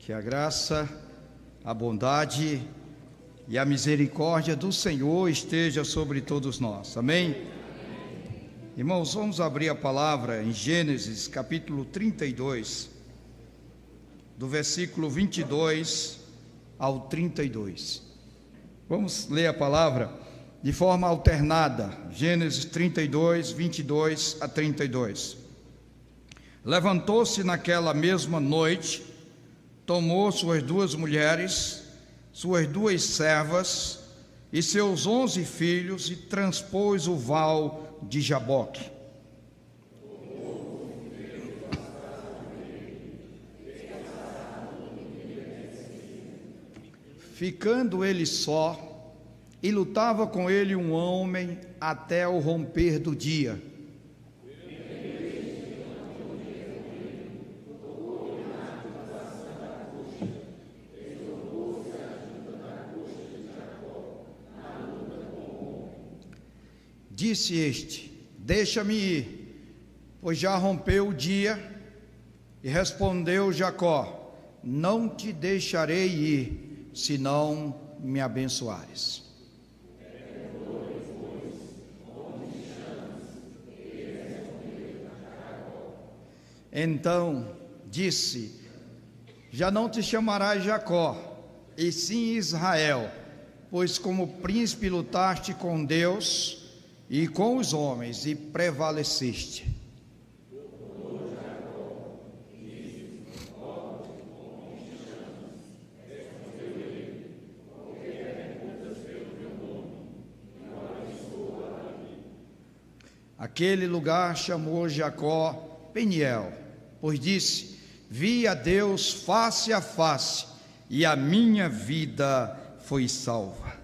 Que a graça, a bondade e a misericórdia do Senhor esteja sobre todos nós. Amém? Irmãos, vamos abrir a palavra em Gênesis capítulo 32, do versículo 22 ao 32. Vamos ler a palavra de forma alternada. Gênesis 32, 22 a 32. Levantou-se naquela mesma noite, tomou suas 2 mulheres, suas 2 servas e seus 11 filhos e transpôs o val de Jaboque. Ficando ele só, e lutava com ele um homem até o romper do dia. Disse este: deixa-me ir, pois já rompeu o dia. E respondeu Jacó: não te deixarei ir, se não me abençoares. Então disse: já não te chamarás Jacó, e sim Israel, pois como príncipe lutaste com Deus e com os homens, e prevaleceste. Aquele lugar chamou Jacó Peniel, pois disse: vi a Deus face a face, e a minha vida foi salva.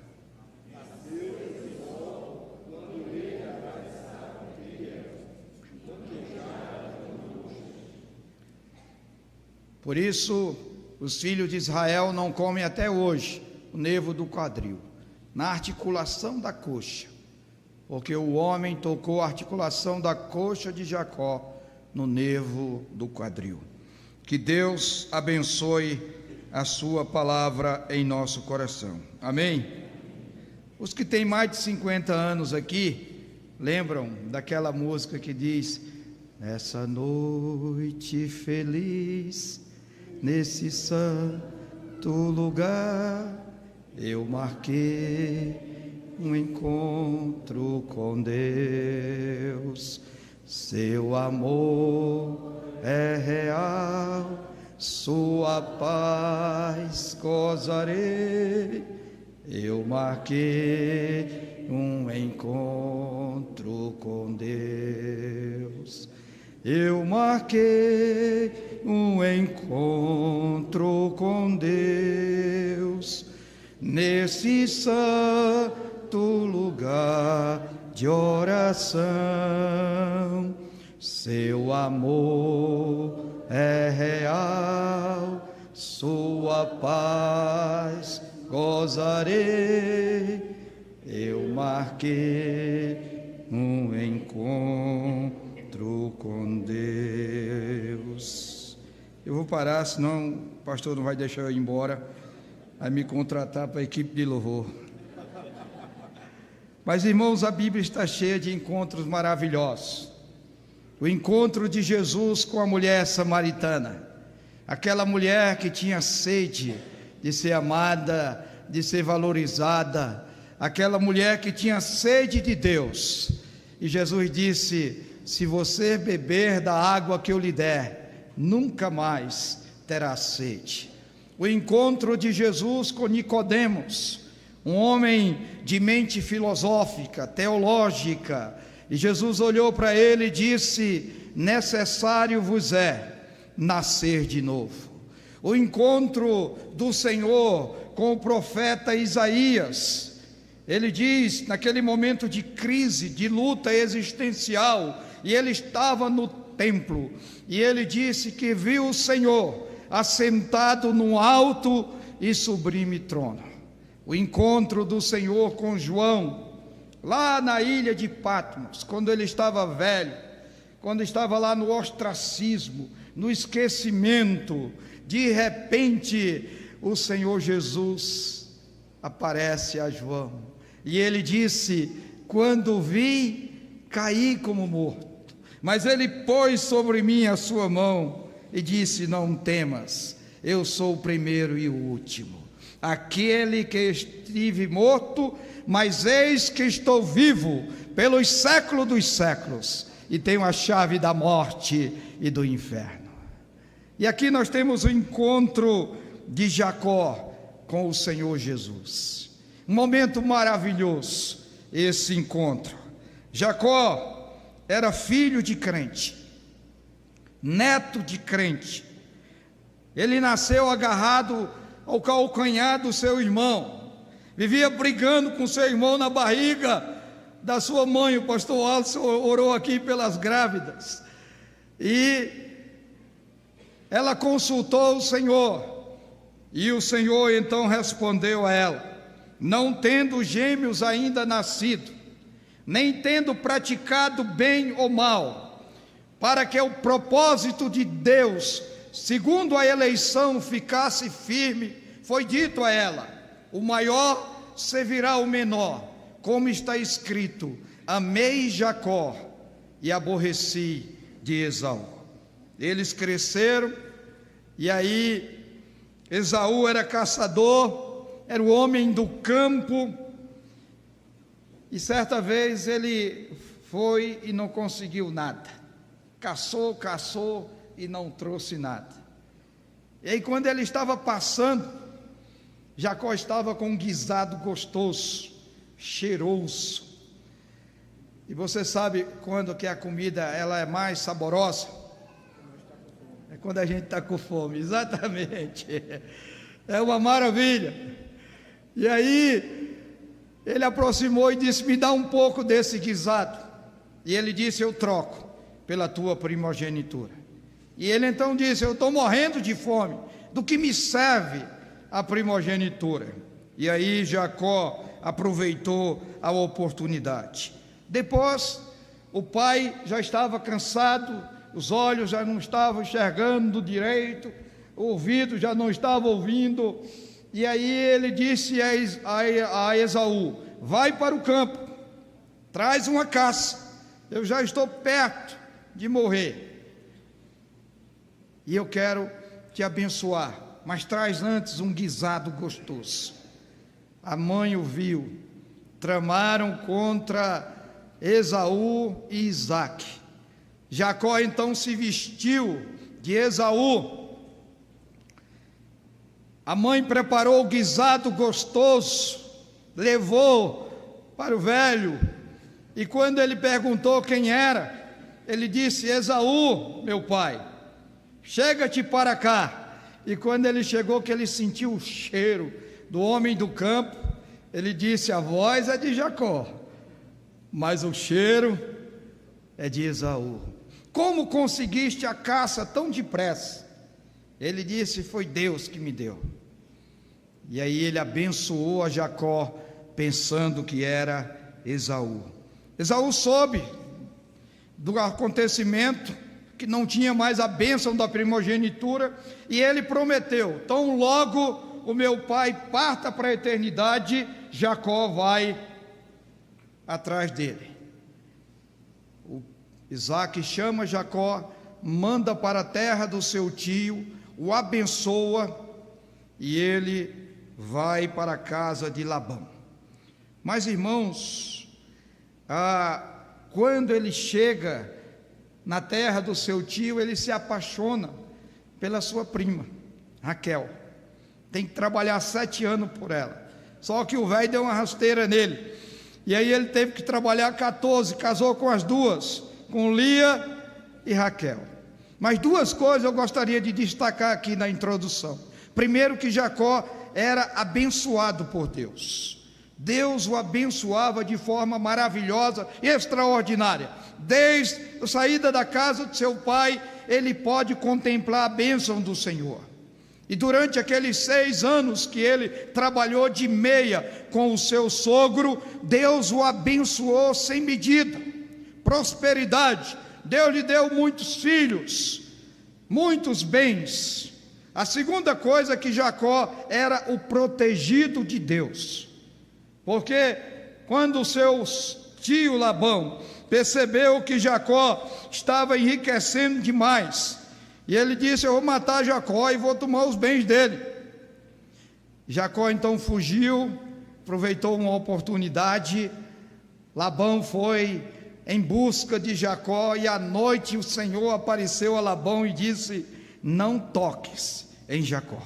Por isso, os filhos de Israel não comem até hoje o nervo do quadril, na articulação da coxa, porque o homem tocou a articulação da coxa de Jacó no nervo do quadril. Que Deus abençoe a sua palavra em nosso coração. Amém? Os que têm mais de 50 anos aqui, lembram daquela música que diz: essa noite feliz, nesse santo lugar, eu marquei um encontro com Deus. Seu amor é real, sua paz gozarei. Eu marquei um encontro com Deus. Eu marquei um encontro com Deus, nesse santo lugar de oração. Seu amor é real, sua paz gozarei. Eu marquei um encontro com Deus. Eu vou parar, senão o pastor não vai deixar eu ir embora, vai me contratar para a equipe de louvor. Mas, irmãos, a Bíblia está cheia de encontros maravilhosos. O encontro de Jesus com a mulher samaritana, aquela mulher que tinha sede de ser amada, de ser valorizada, aquela mulher que tinha sede de Deus. E Jesus disse: se você beber da água que eu lhe der, nunca mais terá sede. O encontro de Jesus com Nicodemos, um homem de mente filosófica, teológica, e Jesus olhou para ele e disse: necessário vos é nascer de novo. O encontro do Senhor com o profeta Isaías, ele diz, naquele momento de crise, de luta existencial, e ele estava no templo, e ele disse que viu o Senhor assentado num alto e sublime trono. O encontro do Senhor com João, lá na ilha de Patmos, quando ele estava velho, quando estava lá no ostracismo, no esquecimento, de repente o Senhor Jesus aparece a João, e ele disse: quando vi, caí como morto, mas ele pôs sobre mim a sua mão e disse: não temas, eu sou o primeiro e o último, aquele que estive morto, mas eis que estou vivo pelos séculos dos séculos, e tenho a chave da morte e do inferno. E aqui nós temos o encontro de Jacó com o Senhor Jesus, um momento maravilhoso esse encontro. Jacó era filho de crente, neto de crente. Ele nasceu agarrado ao calcanhar do seu irmão, vivia brigando com seu irmão na barriga da sua mãe. O pastor Alisson orou aqui pelas grávidas, e ela consultou o Senhor, e o Senhor então respondeu a ela: não tendo gêmeos ainda nascido, nem tendo praticado bem ou mal, para que o propósito de Deus, segundo a eleição, ficasse firme, foi dito a ela: o maior servirá ao menor, como está escrito: amei Jacó e aborreci de Esaú. Eles cresceram, e aí Esaú era caçador, era o homem do campo, e certa vez ele foi e não conseguiu nada, caçou e não trouxe nada. E aí, quando ele estava passando, Jacó estava com um guisado gostoso, cheiroso. E você sabe quando que a comida ela é mais saborosa? É quando a gente está com fome, exatamente. É uma maravilha. E aí ele aproximou e disse: me dá um pouco desse guisado. E ele disse: eu troco pela tua primogenitura. E ele então disse: eu estou morrendo de fome, do que me serve a primogenitura? E aí Jacó aproveitou a oportunidade. Depois o pai já estava cansado, os olhos já não estavam enxergando direito, o ouvido já não estava ouvindo, e aí ele disse a Esaú: vai para o campo, traz uma caça, eu já estou perto de morrer, e eu quero te abençoar, mas traz antes um guisado gostoso. A mãe o viu, tramaram contra Esaú e Isaque. Jacó então se vestiu de Esaú. A mãe preparou o guisado gostoso, levou para o velho, e quando ele perguntou quem era, ele disse: Esaú, meu pai, chega-te para cá. E quando ele chegou, que ele sentiu o cheiro do homem do campo, ele disse: a voz é de Jacó, mas o cheiro é de Esaú. Como conseguiste a caça tão depressa? Ele disse: foi Deus que me deu. E aí ele abençoou a Jacó, pensando que era Esaú. Esaú soube do acontecimento, que não tinha mais a bênção da primogenitura, e ele prometeu: tão logo o meu pai parta para a eternidade, Jacó vai atrás dele. Isaque chama Jacó, manda para a terra do seu tio, o abençoa, e ele vai para a casa de Labão. Mas, irmãos, quando ele chega na terra do seu tio, ele se apaixona pela sua prima, Raquel. Tem que trabalhar 7 anos por ela, só que o velho deu uma rasteira nele, e aí ele teve que trabalhar 14, casou com as duas, com Lia e Raquel. Mas 2 coisas eu gostaria de destacar aqui na introdução. Primeiro, que Jacó era abençoado por Deus. Deus o abençoava de forma maravilhosa e extraordinária. Desde a saída da casa de seu pai, ele pode contemplar a bênção do Senhor. E durante aqueles 6 anos que ele trabalhou de meia com o seu sogro, Deus o abençoou sem medida. Prosperidade, Deus lhe deu muitos filhos, muitos bens. A segunda coisa é que Jacó era o protegido de Deus, porque quando o seu tio Labão percebeu que Jacó estava enriquecendo demais, e ele disse: eu vou matar Jacó e vou tomar os bens dele. Jacó então fugiu, aproveitou uma oportunidade. Labão foi em busca de Jacó, e à noite o Senhor apareceu a Labão e disse: não toques em Jacó.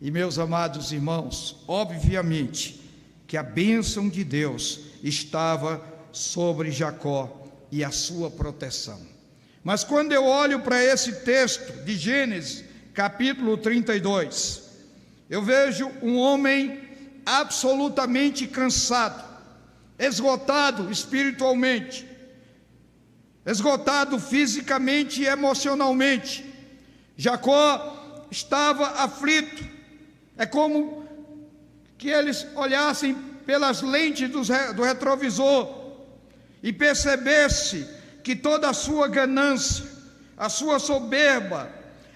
E meus amados irmãos, obviamente que a bênção de Deus estava sobre Jacó e a sua proteção. Mas quando eu olho para esse texto de Gênesis, capítulo 32, eu vejo um homem absolutamente cansado, esgotado espiritualmente, esgotado fisicamente e emocionalmente. Jacó estava aflito. É como que eles olhassem pelas lentes do retrovisor e percebesse que toda a sua ganância, a sua soberba,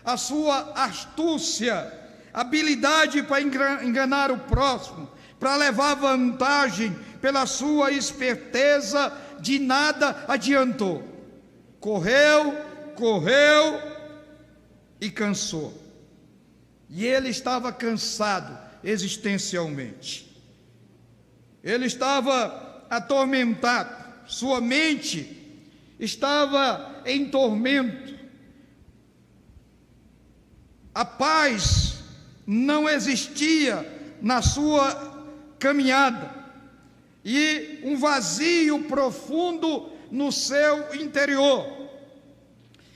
a sua astúcia, habilidade para enganar o próximo, para levar vantagem pela sua esperteza, de nada adiantou. Correu e cansou. E ele estava cansado existencialmente. Ele estava atormentado. Sua mente estava em tormento. A paz não existia na sua caminhada, e um vazio profundo no seu interior.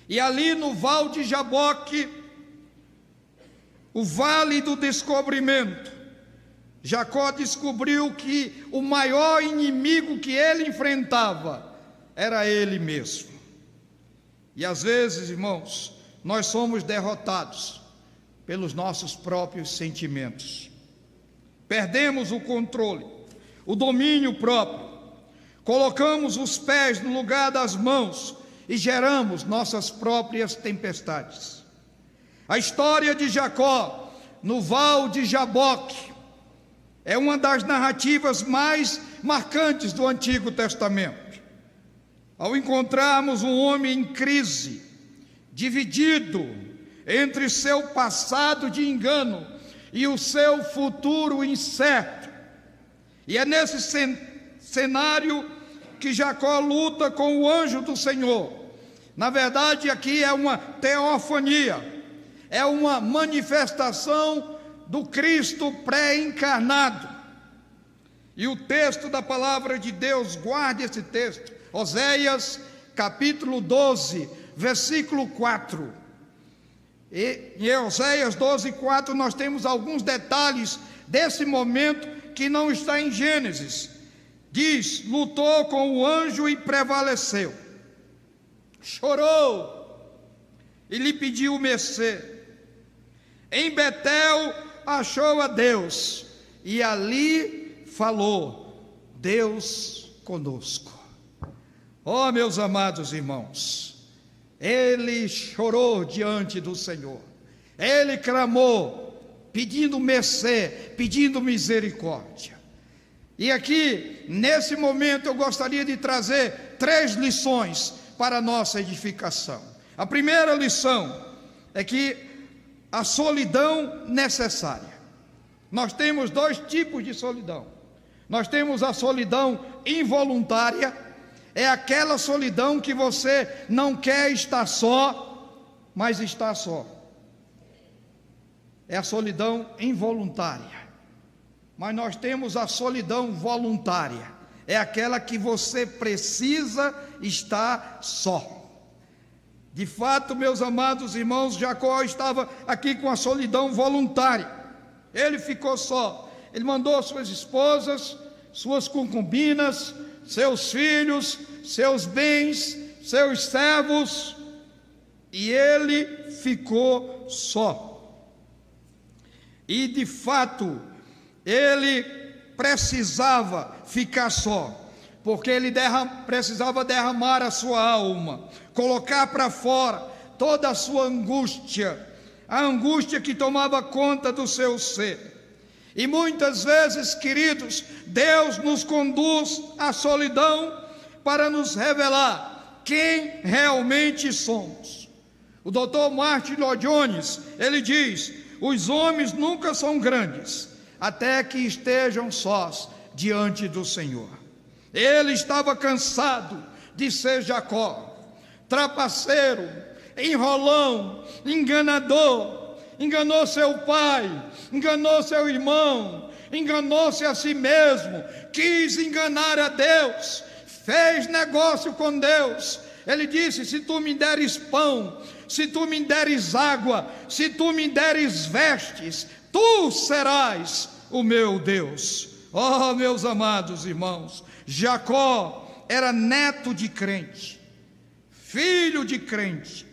E ali no Val de Jaboque, o vale do descobrimento, Jacó descobriu que o maior inimigo que ele enfrentava era ele mesmo. E às vezes, irmãos, nós somos derrotados pelos nossos próprios sentimentos. Perdemos o controle, o domínio próprio, colocamos os pés no lugar das mãos e geramos nossas próprias tempestades. A história de Jacó no Val de Jaboque é uma das narrativas mais marcantes do Antigo Testamento. Ao encontrarmos um homem em crise, dividido entre seu passado de engano e o seu futuro incerto, e é nesse cenário que Jacó luta com o anjo do Senhor. Na verdade, aqui é uma teofania, é uma manifestação do Cristo pré-encarnado. E o texto da palavra de Deus, guarde esse texto, Oséias capítulo 12, versículo 4. E em Oséias 12, 4 nós temos alguns detalhes desse momento que não está em Gênesis. Diz: lutou com o anjo e prevaleceu, chorou e lhe pediu mercê. Em Betel achou a Deus, e ali falou: Deus conosco. Oh, meus amados irmãos, ele chorou diante do Senhor, ele clamou, pedindo mercê, pedindo misericórdia. E aqui, nesse momento, eu gostaria de trazer 3 lições para a nossa edificação. A primeira lição é que a solidão necessária. Nós temos 2 tipos de solidão. Nós temos a solidão involuntária, é aquela solidão que você não quer estar só, mas está só. É a solidão involuntária. Mas nós temos a solidão voluntária, é aquela que você precisa estar só. De fato, meus amados irmãos, Jacó estava aqui com a solidão voluntária. Ele ficou só. Ele mandou suas esposas, suas concubinas, seus filhos, seus bens, seus servos, e ele ficou só. E de fato, ele precisava ficar só, porque ele precisava derramar a sua alma, colocar para fora toda a sua angústia, a angústia que tomava conta do seu ser. E muitas vezes, queridos, Deus nos conduz à solidão para nos revelar quem realmente somos. O Dr. Martin Lloyd Jones, ele diz: os homens nunca são grandes, até que estejam sós diante do Senhor. Ele estava cansado de ser Jacó, trapaceiro, enrolão, enganador. Enganou seu pai, enganou seu irmão, enganou-se a si mesmo, quis enganar a Deus, fez negócio com Deus. Ele disse: se tu me deres pão, se tu me deres água, se tu me deres vestes, tu serás o meu Deus. Oh, meus amados irmãos, Jacó era neto de crente, filho de crente,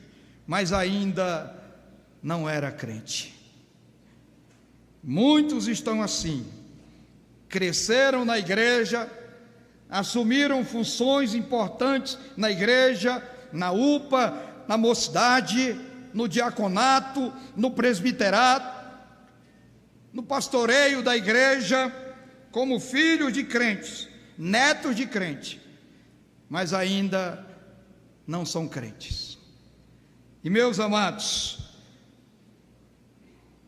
mas ainda não era crente. Muitos estão assim, cresceram na igreja, assumiram funções importantes na igreja, na UPA, na mocidade, no diaconato, no presbiterato, no pastoreio da igreja, como filhos de crentes, netos de crente, mas ainda não são crentes. E meus amados,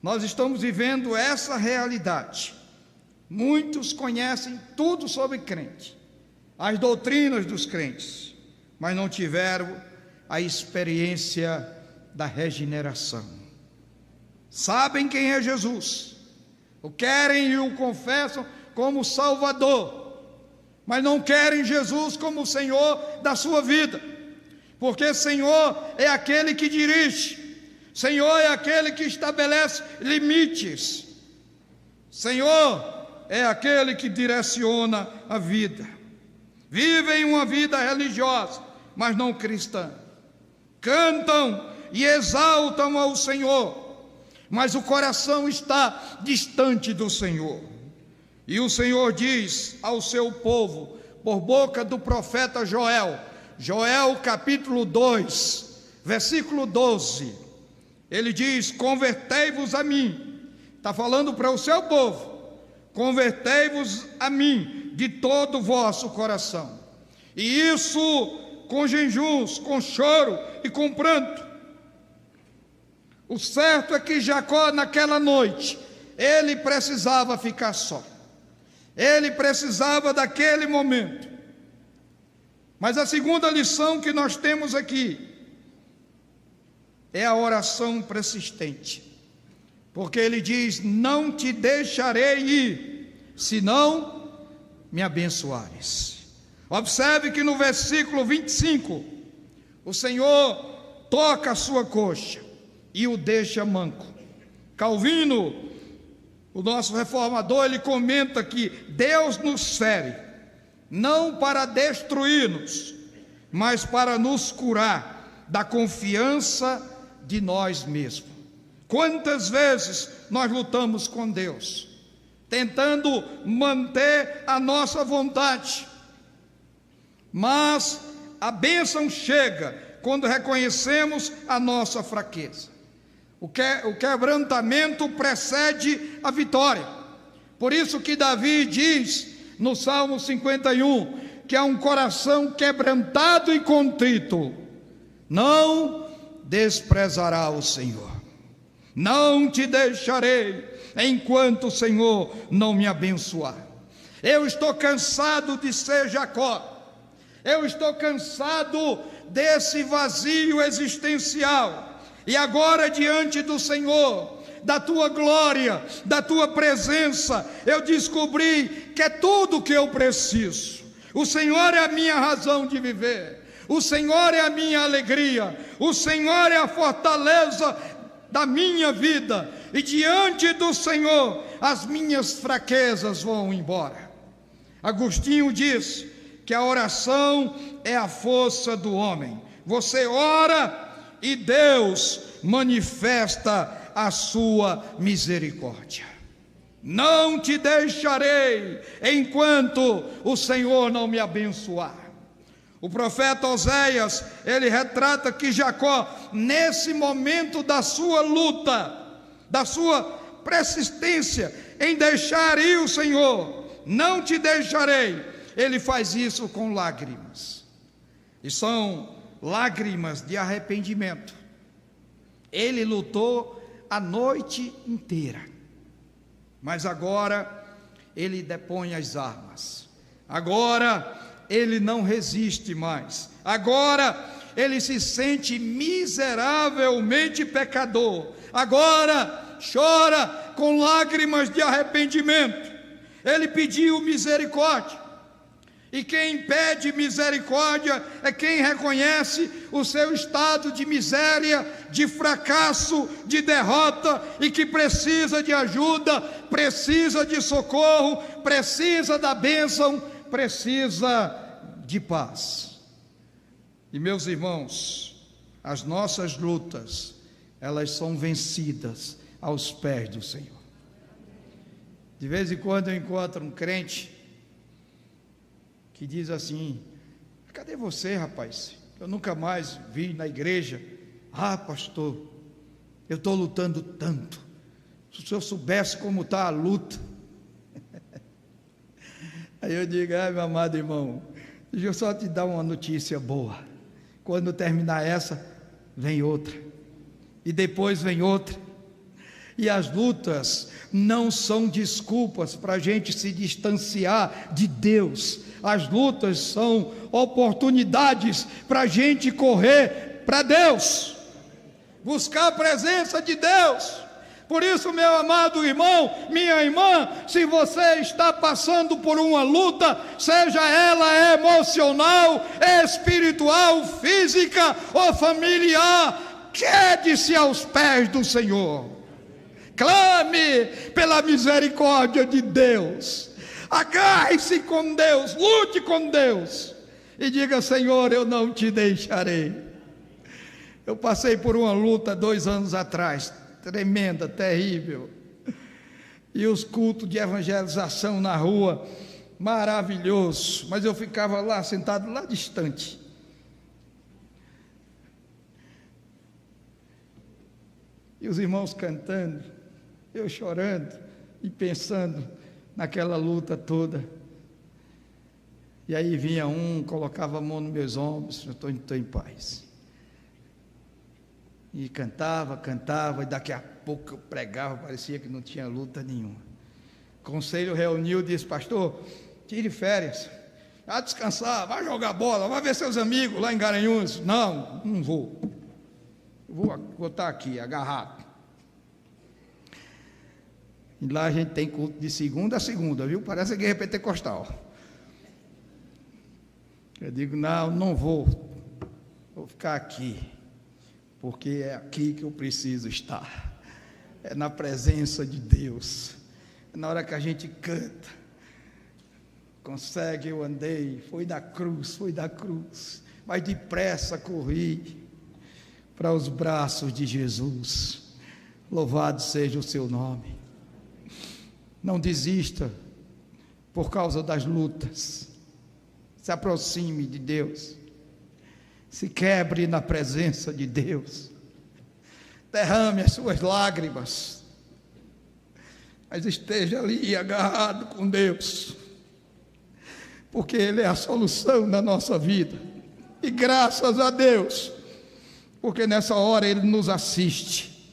nós estamos vivendo essa realidade. Muitos conhecem tudo sobre crente, as doutrinas dos crentes, mas não tiveram a experiência da regeneração. Sabem quem é Jesus, o querem e o confessam como Salvador, mas não querem Jesus como Senhor da sua vida, porque Senhor é aquele que dirige, Senhor é aquele que estabelece limites, Senhor é aquele que direciona a vida. Vivem uma vida religiosa, mas não cristã. Cantam e exaltam ao Senhor, mas o coração está distante do Senhor. E o Senhor diz ao seu povo, por boca do profeta Joel, Joel capítulo 2, versículo 12, ele diz: convertei-vos a mim. Está falando para o seu povo: convertei-vos a mim de todo o vosso coração, e isso com jejuns, com choro e com pranto. O certo é que Jacó, naquela noite, ele precisava ficar só, ele precisava daquele momento. Mas a segunda lição que nós temos aqui é a oração persistente, porque ele diz: não te deixarei ir, senão me abençoares. Observe que no versículo 25, o Senhor toca a sua coxa e o deixa manco. Calvino, o nosso reformador, ele comenta que Deus nos fere, não para destruir-nos, mas para nos curar da confiança de nós mesmos. Quantas vezes nós lutamos com Deus, tentando manter a nossa vontade, mas a bênção chega quando reconhecemos a nossa fraqueza. O quebrantamento precede a vitória. Por isso que Davi diz no Salmo 51, que há um coração quebrantado e contrito, não desprezará o Senhor. Não te deixarei enquanto o Senhor não me abençoar. Eu estou cansado de ser Jacó. Eu estou cansado desse vazio existencial. E agora, diante do Senhor, da tua glória, da tua presença, eu descobri que é tudo o que eu preciso. O Senhor é a minha razão de viver. O Senhor é a minha alegria. O Senhor é a fortaleza da minha vida. E diante do Senhor, as minhas fraquezas vão embora. Agostinho diz que a oração é a força do homem. Você ora e Deus manifesta a sua misericórdia. não te deixarei enquanto o Senhor não me abençoar. O profeta Oséias, ele retrata que Jacó, nesse momento da sua luta, da sua persistência em deixar ir o Senhor, não te deixarei, ele faz isso com lágrimas, e são lágrimas de arrependimento. Ele lutou a noite inteira, mas agora ele depõe as armas, agora ele não resiste mais, agora ele se sente miseravelmente pecador, agora chora com lágrimas de arrependimento. Ele pediu misericórdia, e quem pede misericórdia é quem reconhece o seu estado de miséria, de fracasso, de derrota, e que precisa de ajuda, precisa de socorro, precisa da bênção, precisa de paz. E meus irmãos, as nossas lutas, elas são vencidas aos pés do Senhor. De vez em quando eu encontro um crente que diz assim: cadê você, rapaz? Eu nunca mais vi na igreja. Ah, pastor, eu estou lutando tanto. Se o senhor soubesse como está a luta. Aí eu digo: meu amado irmão, deixa eu só te dar uma notícia boa. Quando terminar essa, vem outra, e depois vem outra. E as lutas não são desculpas para a gente se distanciar de Deus. As lutas são oportunidades para a gente correr para Deus, buscar a presença de Deus. Por isso, meu amado irmão, minha irmã, se você está passando por uma luta, seja ela emocional, espiritual, física ou familiar, quede-se aos pés do Senhor. Clame pela misericórdia de Deus, agarre-se com Deus, lute com Deus e diga: Senhor, eu não te deixarei. Eu passei por uma luta 2 anos atrás, tremenda, terrível, e os cultos de evangelização na rua, maravilhoso, mas eu ficava lá, sentado lá distante. E os irmãos cantando, eu chorando e pensando naquela luta toda. E aí vinha um, colocava a mão nos meus ombros: eu estou em paz. E cantava, e daqui a pouco eu pregava, parecia que não tinha luta nenhuma. O conselho reuniu e disse: pastor, tire férias, vai descansar, vai jogar bola, vai ver seus amigos lá em Garanhuns. Não vou. Vou estar aqui, agarrado. E lá a gente tem culto de segunda a segunda, viu? Parece igreja pentecostal. Eu digo: não vou ficar aqui, porque é aqui que eu preciso estar, é na presença de Deus. É na hora que a gente canta: consegue, eu andei, foi da cruz, mas depressa corri para os braços de Jesus. Louvado seja o seu nome. Não desista por causa das lutas, se aproxime de Deus, se quebre na presença de Deus, derrame as suas lágrimas, mas esteja ali agarrado com Deus, porque Ele é a solução na nossa vida. E graças a Deus, porque nessa hora Ele nos assiste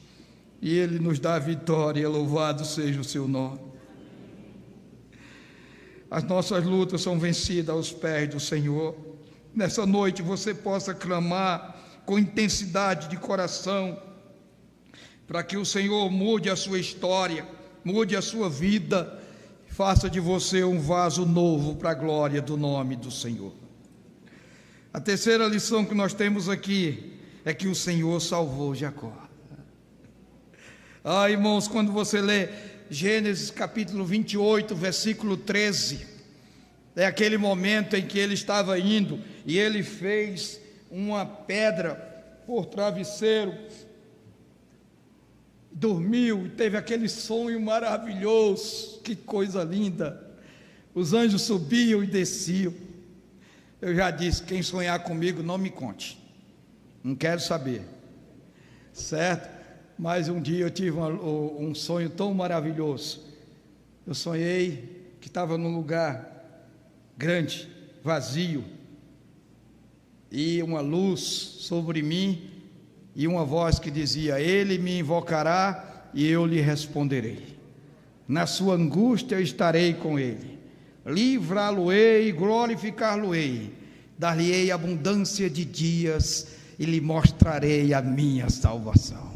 e Ele nos dá a vitória. Louvado seja o seu nome. As nossas lutas são vencidas aos pés do Senhor. Nessa noite você possa clamar com intensidade de coração, para que o Senhor mude a sua história, mude a sua vida, faça de você um vaso novo para a glória do nome do Senhor. A terceira lição que nós temos aqui é que o Senhor salvou Jacó. Irmãos, quando você lê Gênesis capítulo 28, versículo 13, é aquele momento em que ele estava indo e ele fez uma pedra por travesseiro dormiu e teve aquele sonho maravilhoso, que coisa linda. Os anjos subiam e desciam. Eu já disse, quem sonhar comigo não me conte, não quero saber, certo? Mas um dia eu tive um sonho tão maravilhoso. Eu sonhei que estava num lugar grande, vazio, e uma luz sobre mim, e uma voz que dizia: ele me invocará e eu lhe responderei, na sua angústia eu estarei com ele, livrá-lo-ei e glorificar-lo-ei, dar-lhe-ei abundância de dias e lhe mostrarei a minha salvação.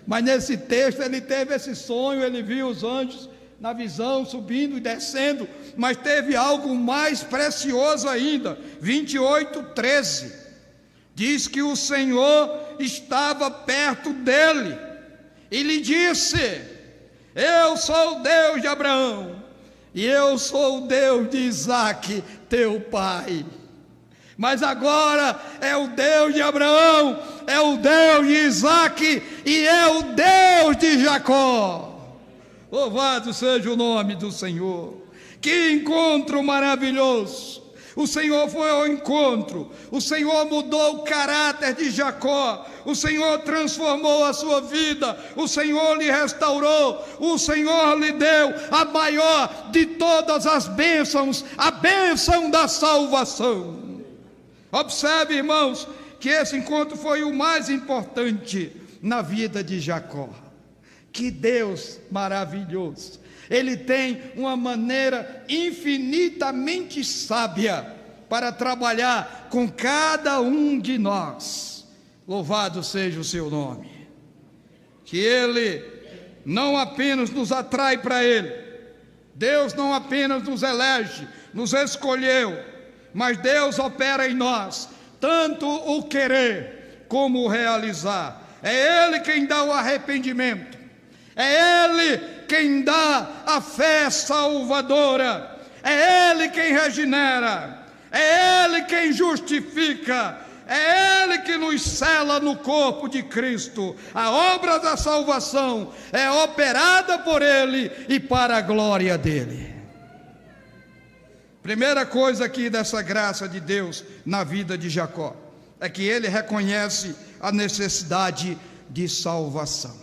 Mas nesse texto ele teve esse sonho, ele viu os anjos na visão subindo e descendo, mas teve algo mais precioso ainda. 28:13 diz que o Senhor estava perto dele e lhe disse: eu sou o Deus de Abraão e eu sou o Deus de Isaque, teu pai. Mas agora é o Deus de Abraão, é o Deus de Isaque e é o Deus de Jacó. Louvado seja o nome do Senhor. Que encontro maravilhoso! O Senhor foi ao encontro, o Senhor mudou o caráter de Jacó, o Senhor transformou a sua vida, o Senhor lhe restaurou, o Senhor lhe deu a maior de todas as bênçãos, a bênção da salvação. Observe, irmãos, que esse encontro foi o mais importante na vida de Jacó. Que Deus maravilhoso! Ele tem uma maneira infinitamente sábia para trabalhar com cada um de nós. Louvado seja o seu nome. Que Ele não apenas nos atrai para Ele, Deus não apenas nos elege, nos escolheu, mas Deus opera em nós, tanto o querer como o realizar. É Ele quem dá o arrependimento, é Ele quem dá a fé salvadora, é Ele quem regenera, é Ele quem justifica, é Ele que nos sela no corpo de Cristo. A obra da salvação é operada por Ele e para a glória dEle. Primeira coisa aqui dessa graça de Deus na vida de Jacó é que ele reconhece a necessidade de salvação.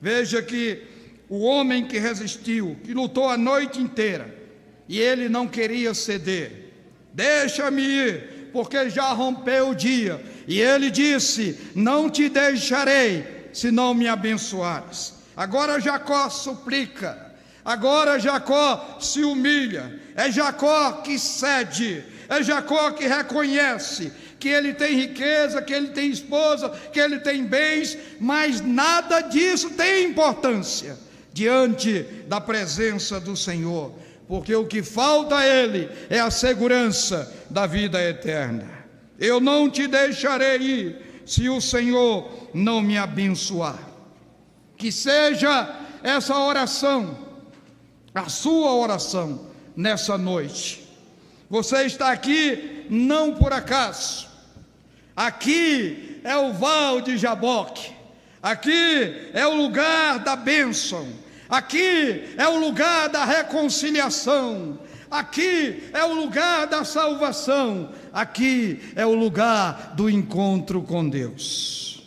Veja que o homem que resistiu, que lutou a noite inteira, e ele não queria ceder. Deixa-me ir, porque já rompeu o dia. E ele disse: não te deixarei, se não me abençoares. Agora Jacó suplica, agora Jacó se humilha. É Jacó que cede, é Jacó que reconhece que ele tem riqueza, que ele tem esposa, que ele tem bens, mas nada disso tem importância diante da presença do Senhor, porque o que falta a ele é a segurança da vida eterna. Eu não te deixarei ir, se o Senhor não me abençoar. Que seja essa oração, a sua oração, nessa noite. Você está aqui não por acaso. Aqui é o Val de Jaboque, aqui é o lugar da bênção, aqui é o lugar da reconciliação, aqui é o lugar da salvação, aqui é o lugar do encontro com Deus.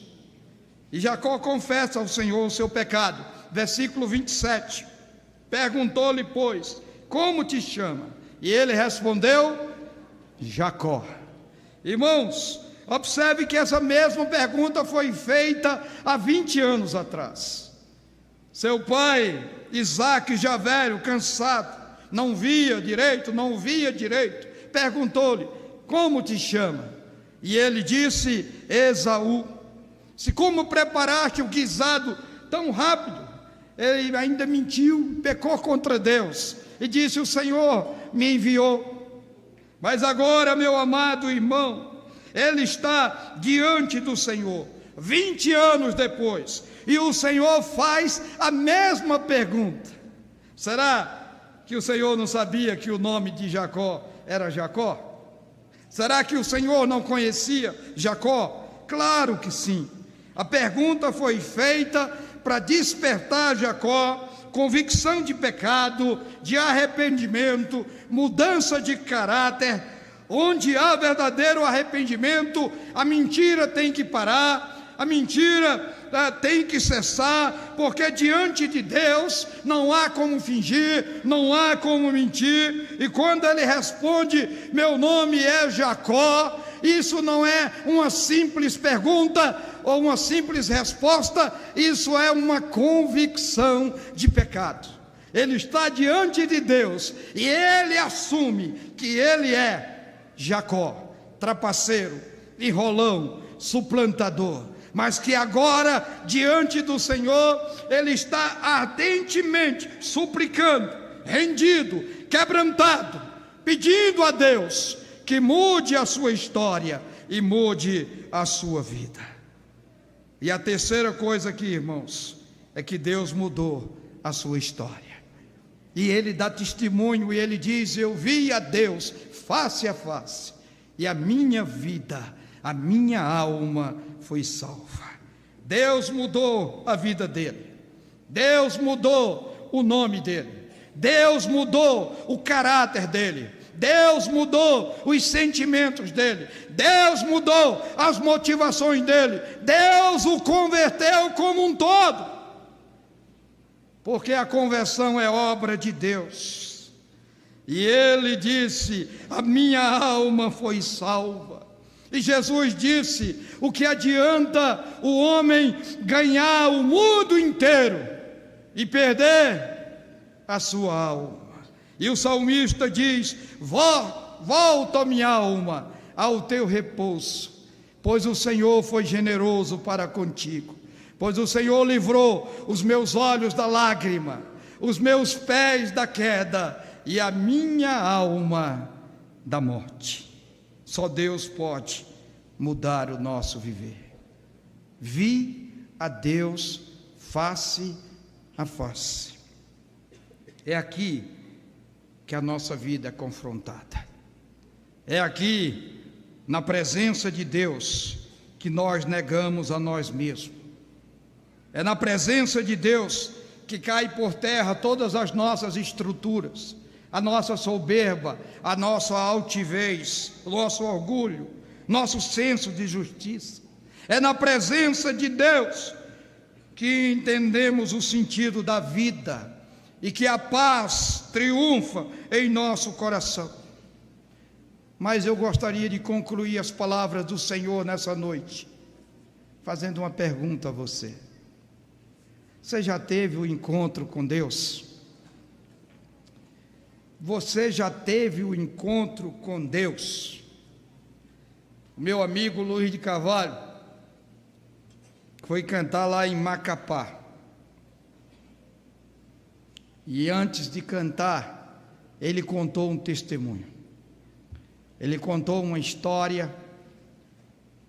E Jacó confessa ao Senhor o seu pecado. Versículo 27, perguntou-lhe, pois, como te chama? E ele respondeu: Jacó. Irmãos, observe que essa mesma pergunta foi feita há 20 anos atrás. Seu pai, Isaque, já velho, cansado, não via direito, perguntou-lhe: como te chama? E ele disse: Esaú. Se como preparaste o guisado tão rápido? Ele ainda mentiu, pecou contra Deus e disse: o Senhor me enviou. Mas agora, meu amado irmão, ele está diante do Senhor, 20 anos depois, e o Senhor faz a mesma pergunta. Será que o Senhor não sabia que o nome de Jacó era Jacó? Será que o Senhor não conhecia Jacó? Claro que sim. A pergunta foi feita para despertar Jacó convicção de pecado, de arrependimento, mudança de caráter. Onde há verdadeiro arrependimento, a mentira tem que parar, a mentira tem que cessar, porque diante de Deus não há como fingir, não há como mentir. E quando ele responde: meu nome é Jacó, isso não é uma simples pergunta ou uma simples resposta, isso é uma convicção de pecado. Ele está diante de Deus e ele assume que ele é Jacó, trapaceiro, enrolão, suplantador, mas que agora, diante do Senhor, ele está ardentemente suplicando, rendido, quebrantado, pedindo a Deus que mude a sua história e mude a sua vida. E a terceira coisa aqui, irmãos, é que Deus mudou a sua história. E ele dá testemunho e ele diz: eu vi a Deus face a face, e a minha vida, a minha alma foi salva. Deus mudou a vida dele, Deus mudou o nome dele, Deus mudou o caráter dele, Deus mudou os sentimentos dele, Deus mudou as motivações dele, Deus o converteu como um todo, porque a conversão é obra de Deus. E ele disse: a minha alma foi salva. E Jesus disse: o que adianta o homem ganhar o mundo inteiro e perder a sua alma? E o salmista diz: volta, minha alma, ao teu repouso, pois o Senhor foi generoso para contigo, pois o Senhor livrou os meus olhos da lágrima, os meus pés da queda, e a minha alma da morte. Só Deus pode mudar o nosso viver. Vi a Deus face a face. É aqui que a nossa vida é confrontada. É aqui, na presença de Deus, que nós negamos a nós mesmos. É na presença de Deus que cai por terra todas as nossas estruturas, a nossa soberba, a nossa altivez, o nosso orgulho, nosso senso de justiça. É na presença de Deus que entendemos o sentido da vida e que a paz triunfa em nosso coração. Mas eu gostaria de concluir as palavras do Senhor nessa noite, fazendo uma pergunta a você. Você já teve o encontro com Deus? Você já teve o encontro com Deus? O meu amigo Luiz de Carvalho foi cantar lá em Macapá. E antes de cantar, ele contou um testemunho. Ele contou uma história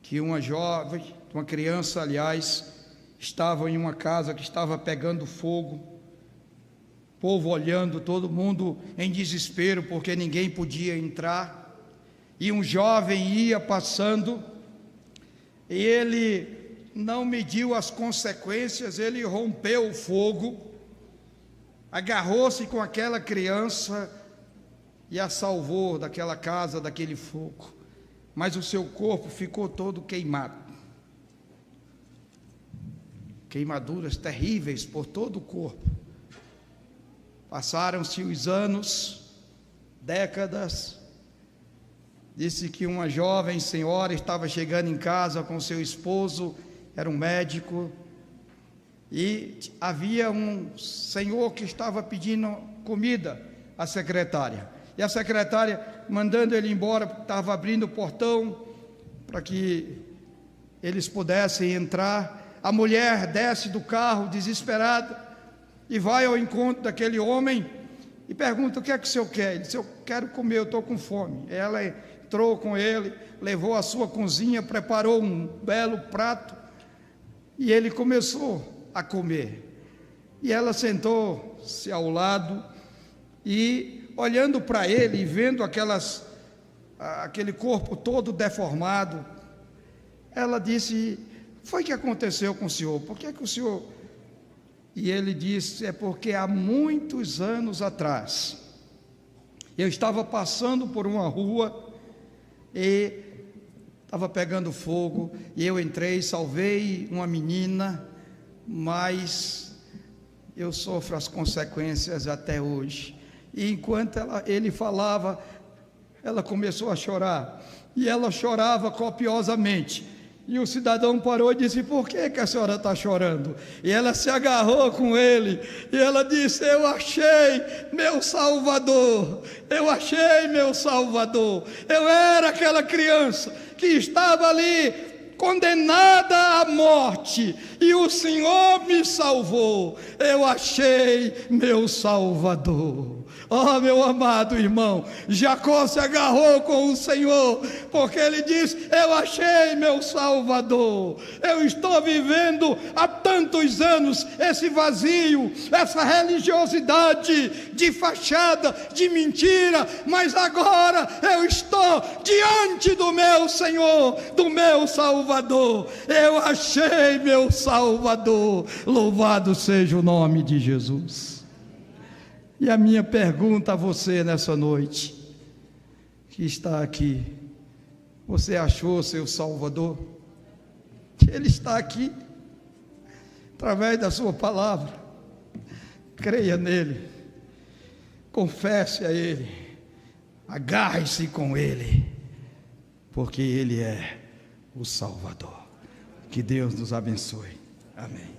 que uma jovem, uma criança, aliás, estava em uma casa que estava pegando fogo. O povo olhando, todo mundo em desespero, porque ninguém podia entrar. E um jovem ia passando, e ele não mediu as consequências, ele rompeu o fogo, agarrou-se com aquela criança e a salvou daquela casa, daquele fogo. Mas o seu corpo ficou todo queimado. Queimaduras terríveis por todo o corpo. Passaram-se os anos, décadas. Disse que uma jovem senhora estava chegando em casa com seu esposo, era um médico, e havia um senhor que estava pedindo comida à secretária. E a secretária, mandando ele embora, estava abrindo o portão para que eles pudessem entrar. A mulher desce do carro desesperada e vai ao encontro daquele homem e pergunta: o que é que o senhor quer? Ele disse: eu quero comer, eu estou com fome. Ela entrou com ele, levou a sua cozinha, preparou um belo prato e ele começou a comer. E ela sentou-se ao lado e, olhando para ele e vendo aquele corpo todo deformado, ela disse: foi que aconteceu com o senhor? Por que o senhor E ele disse: é porque há muitos anos atrás, eu estava passando por uma rua e estava pegando fogo, e eu entrei, salvei uma menina, mas eu sofro as consequências até hoje. E enquanto ele falava, ela começou a chorar, e ela chorava copiosamente. E o cidadão parou e disse: por que a senhora está chorando? E ela se agarrou com ele, e ela disse: eu achei meu Salvador, eu achei meu Salvador. Eu era aquela criança que estava ali condenada à morte, e o Senhor me salvou. Eu achei meu Salvador. Oh, meu amado irmão, Jacó se agarrou com o Senhor, porque ele disse: eu achei meu Salvador. Eu estou vivendo há tantos anos esse vazio, essa religiosidade de fachada, de mentira, mas agora eu estou diante do meu Senhor, do meu Salvador. Eu achei meu Salvador. Louvado seja o nome de Jesus. E a minha pergunta a você nessa noite, que está aqui: você achou seu Salvador? Ele está aqui, através da sua palavra. Creia nele, confesse a ele, agarre-se com ele, porque ele é o Salvador. Que Deus nos abençoe. Amém.